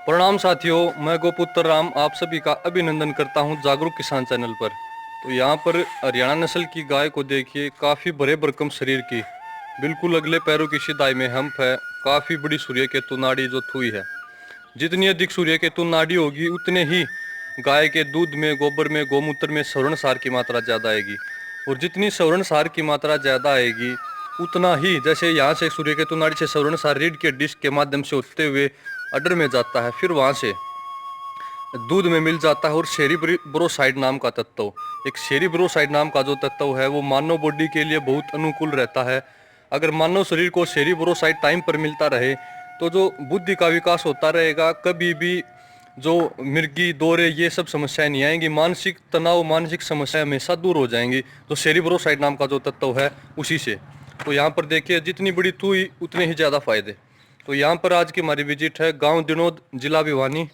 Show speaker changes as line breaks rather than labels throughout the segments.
प्रणाम साथियों, मैं गोपुत्र राम आप सभी का अभिनंदन करता हूं जागरूक किसान चैनल पर। तो यहाँ पर हरियाणा नस्ल की गाय को देखिए, काफ़ी बड़े भरकम शरीर की, बिल्कुल अगले पैरों की सिधाई में हम्प है, काफ़ी बड़ी सूर्य केतु नाड़ी जो थुई है। जितनी अधिक सूर्य केतु नाड़ी होगी उतने ही गाय के दूध में, गोबर में, गौमूत्र में सवर्ण सार की मात्रा ज़्यादा आएगी। और जितनी सवर्ण सार की मात्रा ज़्यादा आएगी उतना ही, जैसे यहाँ से सूर्य केतु नाड़ी से सवर्ण सार रीढ़ के डिस्क के माध्यम से होते हुए अडर में जाता है, फिर वहाँ से दूध में मिल जाता है। और सेरिब्रोसाइड नाम का तत्व, एक सेरिब्रोसाइड नाम का जो तत्व है वो मानव बॉडी के लिए बहुत अनुकूल रहता है। अगर मानव शरीर को सेरिब्रोसाइड टाइम पर मिलता रहे तो जो बुद्धि का विकास होता रहेगा, कभी भी जो मिर्गी दौरे ये सब समस्याएं नहीं आएंगी, मानसिक तनाव, मानसिक समस्याएं हमेशा दूर हो जाएंगी। तो सेरिब्रोसाइड नाम का जो तत्व है उसी से। तो यहाँ पर देखिए, जितनी बड़ी थुई उतने ही ज़्यादा फायदे। तो यहाँ पर आज की हमारी विजिट है गांव दिनोद, जिला भिवानी,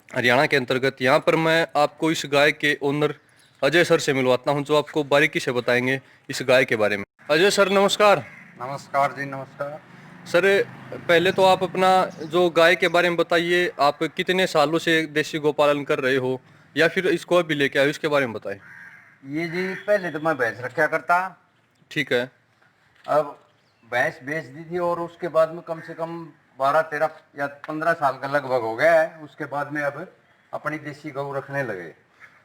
हरियाणा के अंतर्गत। यहाँ पर मैं आपको इस गाय के ओनर अजय सर से मिलवाता हूँ, जो आपको बारीकी से बताएंगे इस गाय के बारे में। अजय सर नमस्कार।
नमस्कार जी, नमस्कार।
सर, पहले तो आप अपना जो गाय के बारे में बताइए, आप कितने सालों से देसी गोपालन कर रहे हो, या फिर इसको अभी लेके आए, इसके बारे में बताएं।
ये जी पहले तो मैं भैंस रखा करता।
ठीक है।
अब भैंस बेच दी थी और उसके बाद में कम से कम 12 13 या 15 साल का लगभग हो गया है। उसके बाद में अब अपनी देसी गऊ रखने लगे।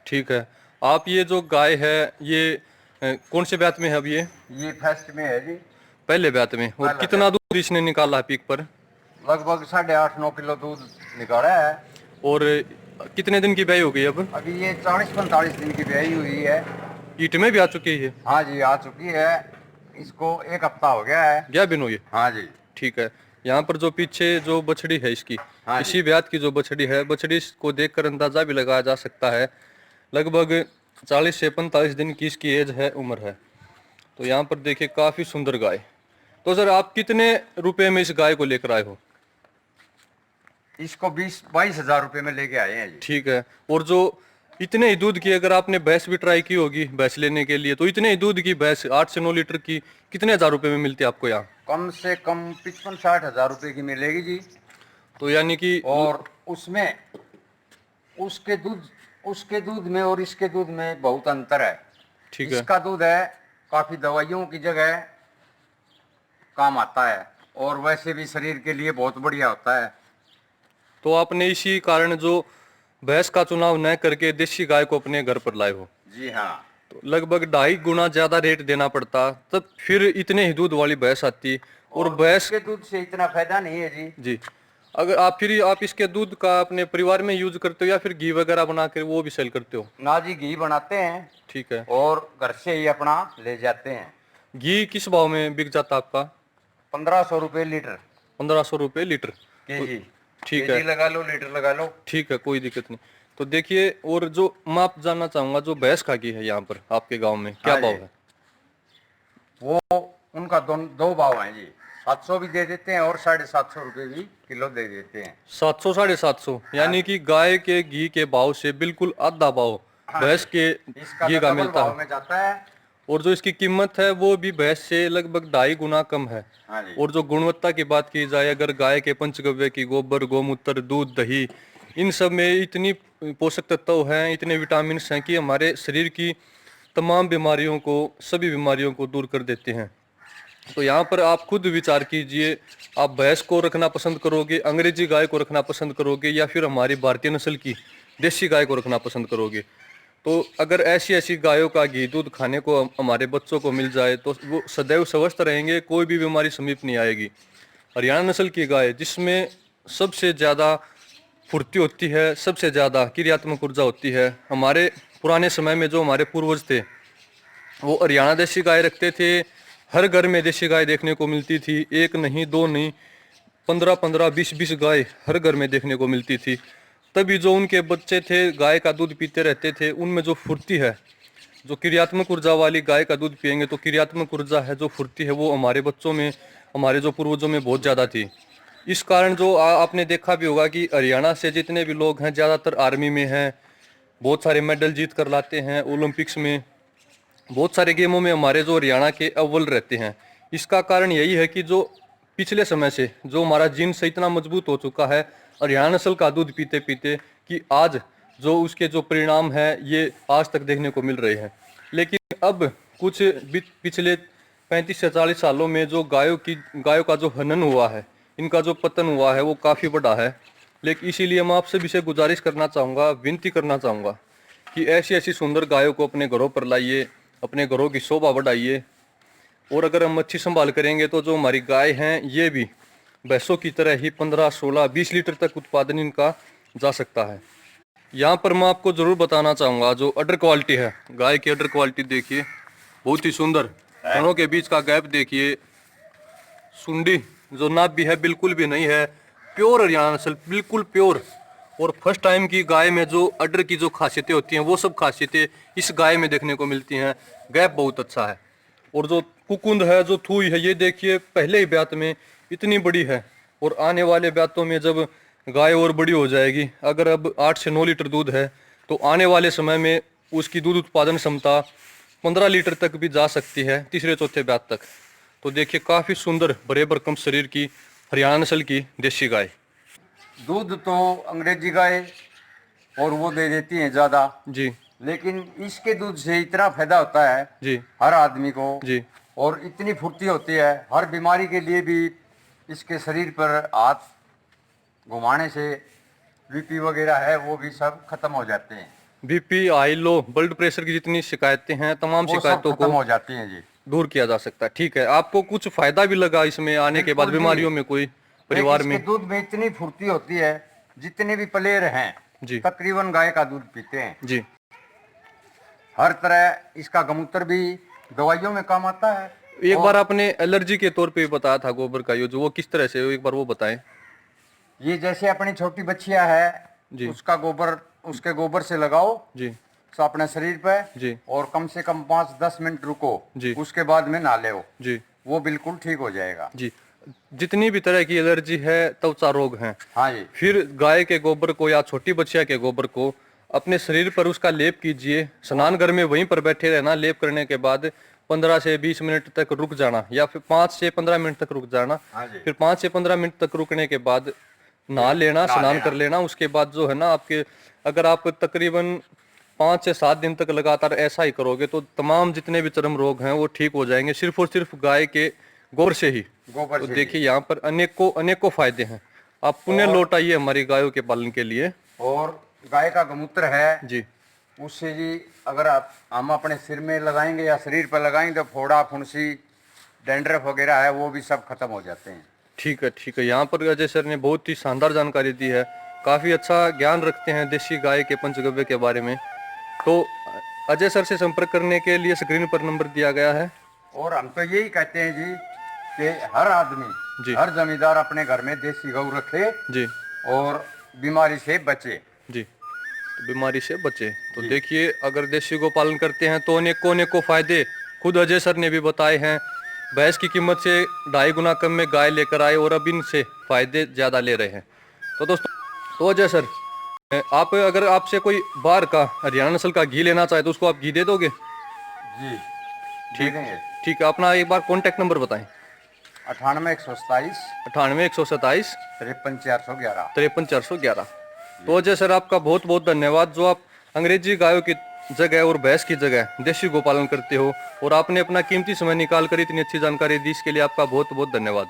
ठीक है। आप ये जो गाय है ये कौन से ब्यात में है अब
ये फर्स्ट में है जी।
पहले ब्यात में। और
पहला
कितना
ब्यात।
दूध इसने निकाला है पीक पर?
लगभग 8.5 9 किलो दूध निकाला है।
और कितने दिन की ब्याई हो गई अब?
अभी ये 40 45 दिन की ब्याई हुई है।
ईट में भी आ चुकी है?
हाँ जी, आ चुकी है। इसको 1 हफ्ता हो गया है।
क्या बिनो ये?
हाँ जी।
ठीक है। यहाँ पर जो पीछे जो बछड़ी है इसकी,
हाँ जी।
इसी ब्यात की जो बछड़ी है, बछड़ी को देखकर अंदाजा भी लगाया जा सकता है, लगभग 40 से 45 दिन की इसकी एज है, उम्र है। तो यहाँ पर देखिए, काफी सुंदर गाय। तो सर, आप कितने रुपए में इस गाय को लेकर आए हो?
इसको 20 22 हजार रुपये में लेके आए हैं जी।
ठीक है। और जो इतने ही दूध की, अगर आपने भैंस भी ट्राई की होगी भैंस लेने के लिए, तो इतने ही दूध की भैंस 8 से 9 लीटर की कितने हजार रुपए में मिलती है आपको यहाँ?
कम से कम 55 60 हजार रुपये की मिलेगी जी।
तो यानी कि
और उसमें उसके दूध में और इसके दूध में बहुत अंतर है।
ठीक है।
इसका दूध है काफी दवाइयों की जगह काम आता है और वैसे भी शरीर के लिए बहुत बढ़िया होता है।
तो आपने इसी कारण जो भैंस का चुनाव न करके देसी गाय को अपने घर पर लाए हो।
जी हाँ।
तो लगभग 2.5 गुना ज्यादा रेट देना पड़ता, तब फिर इतने ही दूध वाली भैंस आती। और भैंस
के दूध से इतना फायदा नहीं है जी।
जी, अगर आप इसके दूध का अपने परिवार में यूज करते हो या फिर घी वगैरह बना कर वो भी सेल करते हो?
ना जी, घी बनाते हैं।
ठीक है।
और घर से ही अपना ले जाते हैं।
घी किस भाव में बिक जाता आपका?
1500 रुपये लीटर।
1500 रुपये लीटर?
केजी।
ठीक
केजी
है।
लगा लो, लीटर लगा लो।
ठीक है, कोई दिक्कत नहीं। तो देखिए, और जो मैं आप जानना चाहूंगा, जो भैंस का घी है यहाँ पर आपके गांव में क्या
हाँ
भाव
जी।
है?
वो उनका दो भाव हैं जी। 700 भी दे देते हैं और 750 रुपये भी किलो दे देते हैं।
700 750? यानी कि गाय के घी के भाव से बिल्कुल आधा भाव भैंस के
इसका
घी
तो
का
डबल
मिलता
भाव
है।
में जाता है।
और जो इसकी कीमत है वो भी भैंस से लगभग 2.5 गुना कम है।
हाँ जी।
और जो गुणवत्ता की बात की जाए, अगर गाय के पंचगव्य की गोबर, गौमूत्र, दूध, दही, इन सब में इतनी पोषक तत्व हैं, इतने विटामिन हैं कि हमारे शरीर की तमाम बीमारियों को, सभी बीमारियों को दूर कर देते हैं। तो यहाँ पर आप खुद विचार कीजिए, आप भैंस को रखना पसंद करोगे, अंग्रेजी गाय को रखना पसंद करोगे, या फिर हमारी भारतीय नस्ल की देसी गाय को रखना पसंद करोगे? तो अगर ऐसी ऐसी गायों का घी दूध खाने को हमारे बच्चों को मिल जाए तो वो सदैव स्वस्थ रहेंगे, कोई भी बीमारी समीप नहीं आएगी। हरियाणा नस्ल की गाय, जिसमें सबसे ज़्यादा फुर्ती होती है, सबसे ज़्यादा क्रियात्मक ऊर्जा होती है। हमारे पुराने समय में जो हमारे पूर्वज थे वो हरियाणा देसी गाय रखते थे। हर घर में देसी गाय देखने को मिलती थी, एक नहीं, दो नहीं, 15 15 20 20 गाय हर घर में देखने को मिलती थी। तभी जो उनके बच्चे थे गाय का दूध पीते रहते थे, उनमें जो फुर्ती है, जो क्रियात्मक ऊर्जा वाली गाय का दूध पियेंगे तो क्रियात्मक ऊर्जा है, जो फुर्ती है, वो हमारे बच्चों में, हमारे जो पूर्वजों में बहुत ज़्यादा थी। इस कारण जो आपने देखा भी होगा कि हरियाणा से जितने भी लोग हैं ज़्यादातर आर्मी में हैं, बहुत सारे मेडल जीत कर लाते हैं ओलंपिक्स में, बहुत सारे गेमों में हमारे जो हरियाणा के अव्वल रहते हैं। इसका कारण यही है कि जो पिछले समय से जो हमारा जीन से इतना मजबूत हो चुका है हरियाणा नस्ल का दूध पीते पीते कि आज जो उसके जो परिणाम है ये आज तक देखने को मिल रहे हैं। लेकिन अब कुछ पिछले 35 से 40 सालों में जो गायों का जो हनन हुआ है, इनका जो पतन हुआ है वो काफ़ी बड़ा है। लेकिन इसीलिए मैं आपसे भी से गुजारिश करना चाहूँगा, विनती करना चाहूँगा कि ऐसी ऐसी सुंदर गायों को अपने घरों पर लाइए, अपने घरों की शोभा बढ़ाइए। और अगर हम अच्छी संभाल करेंगे तो जो हमारी गाय हैं ये भी भैंसों की तरह ही 15, 16, 20 लीटर तक उत्पादन इनका जा सकता है। यहाँ पर मैं आपको ज़रूर बताना चाहूँगा जो अडर क्वालिटी है, गाय की अडर क्वालिटी देखिए, बहुत ही सुंदर। दोनों के बीच का गैप देखिए, सुंडी जो नाप भी है बिल्कुल भी नहीं है, प्योर हरियाणा नस्ल, बिल्कुल प्योर। और फर्स्ट टाइम की गाय में जो अडर की जो खासियतें होती हैं वो सब खासियतें इस गाय में देखने को मिलती हैं। गैप बहुत अच्छा है। और जो कुकुंद है, जो थूई है, ये देखिए पहले ही ब्यात में इतनी बड़ी है। और आने वाले ब्यातों में जब गाय और बड़ी हो जाएगी, अगर अब 8 से 9 लीटर दूध है तो आने वाले समय में उसकी दूध उत्पादन क्षमता 15 लीटर तक भी जा सकती है, तीसरे चौथे ब्यात तक। तो देखिए काफ़ी सुंदर बड़े भरकम शरीर की हरियाणा नस्ल की देसी गाय।
दूध तो अंग्रेजी गाय और वो दे देती हैं ज़्यादा,
जी
लेकिन इसके दूध से इतना फायदा होता है
जी
हर आदमी को
जी
और इतनी फुर्ती होती है। हर बीमारी के लिए भी इसके शरीर पर हाथ घुमाने से बीपी वगैरह है वो भी सब खत्म हो जाते हैं।
BP, high low, blood pressure की जितनी शिकायतें हैं तमाम
वो सब
शिकायतों
खत्म
को
हो जाती हैं जी।
दूर किया जा सकता है। ठीक है, आपको कुछ फायदा भी लगा इसमें आने के बाद
बिल्कुल जी।
बीमारियों में कोई परिवार
इसके
में?
दूध में इतनी फुर्ती होती है, जितने भी प्लेयर हैं
जी
तकरीबन गाय का दूध पीते हैं।
जी
हर तरह इसका गमूत्र भी दवाइयों में काम आता है।
एक
और
बार आपने एलर्जी के तौर पे बताया था गोबर का, ये जो वो किस तरह से, एक बार वो बताएं।
ये जैसे अपनी छोटी बच्चियां है
जी
उसका गोबर, उसके गोबर से लगाओ
जी
तो अपने शरीर पे
जी
और कम से कम 5-10 मिनट रुको,
जी
उसके बाद में नहा ले,
जी
वो बिल्कुल ठीक हो जाएगा।
जी। जितनी भी तरह की एलर्जी है, त्वचा रोग हैं,
हाँ जी।
फिर गाय के गोबर को या छोटी बच्चिया के गोबर को अपने शरीर पर उसका लेप कीजिए। स्नान घर में वहीं पर बैठे रहना, लेप करने के बाद 15 से 20 मिनट तक रुक जाना या फिर 5 से 15 मिनट तक रुक जाना।
हाँ जी।
फिर 5 से 15 मिनट तक रुकने के बाद नहा लेना, स्नान कर लेना। उसके बाद जो है ना आपके, अगर आप तकरीबन 5 से 7 दिन तक लगातार ऐसा ही करोगे तो तमाम जितने भी चर्म रोग हैं वो ठीक हो जाएंगे, सिर्फ और सिर्फ गाय के गोबर से ही।
गोबर
तो
से
देखिए यहाँ पर अनेकों अनेकों फायदे हैं। आप पुण्य लौटाइए हमारी गायों के पालन के लिए।
और गाय का गमूत्र है
जी
उससे जी, अगर आप हम अपने सिर में लगाएंगे या शरीर पर लगाएंगे तो फोड़ा, फुंसी, डैंड्रफ वगैरह है वो भी सब खत्म हो जाते हैं।
ठीक है ठीक है। यहाँ पर अजय सर ने बहुत ही शानदार जानकारी दी है, काफ़ी अच्छा ज्ञान रखते हैं देसी गाय के पंचगव्य के बारे में। तो अजय सर से संपर्क करने के लिए स्क्रीन पर नंबर दिया गया है।
और हम तो यही कहते हैं जी कि हर आदमी,
जी
हर जमींदार अपने घर में देसी गौ रखे
जी
और बीमारी से बचे।
जी, तो बीमारी से बचे। तो देखिए अगर देसी गौ पालन करते हैं तो अनेकों अनेकों फायदे खुद अजय सर ने भी बताए हैं। भैंस की कीमत से 2.5 गुना कम में गाय लेकर आए और अब इनसे फायदे ज़्यादा ले रहे हैं। तो दोस्तों, तो अजय सर, आप अगर आपसे कोई बाहर का हरियाणा नस्ल का घी लेना चाहे तो उसको आप घी दे दोगे?
जी
ठीक
है।
ठीक है, अपना एक बार कॉन्टैक्ट नंबर बताएं।
98 127
98 127
53 411।
53 411। तो अजय सर आपका बहुत बहुत धन्यवाद, जो आप अंग्रेजी गायों की जगह और भैंस की जगह देसी गोपालन करते हो और आपने अपना कीमती समय निकाल कर इतनी अच्छी जानकारी दी, इसके लिए आपका बहुत बहुत धन्यवाद।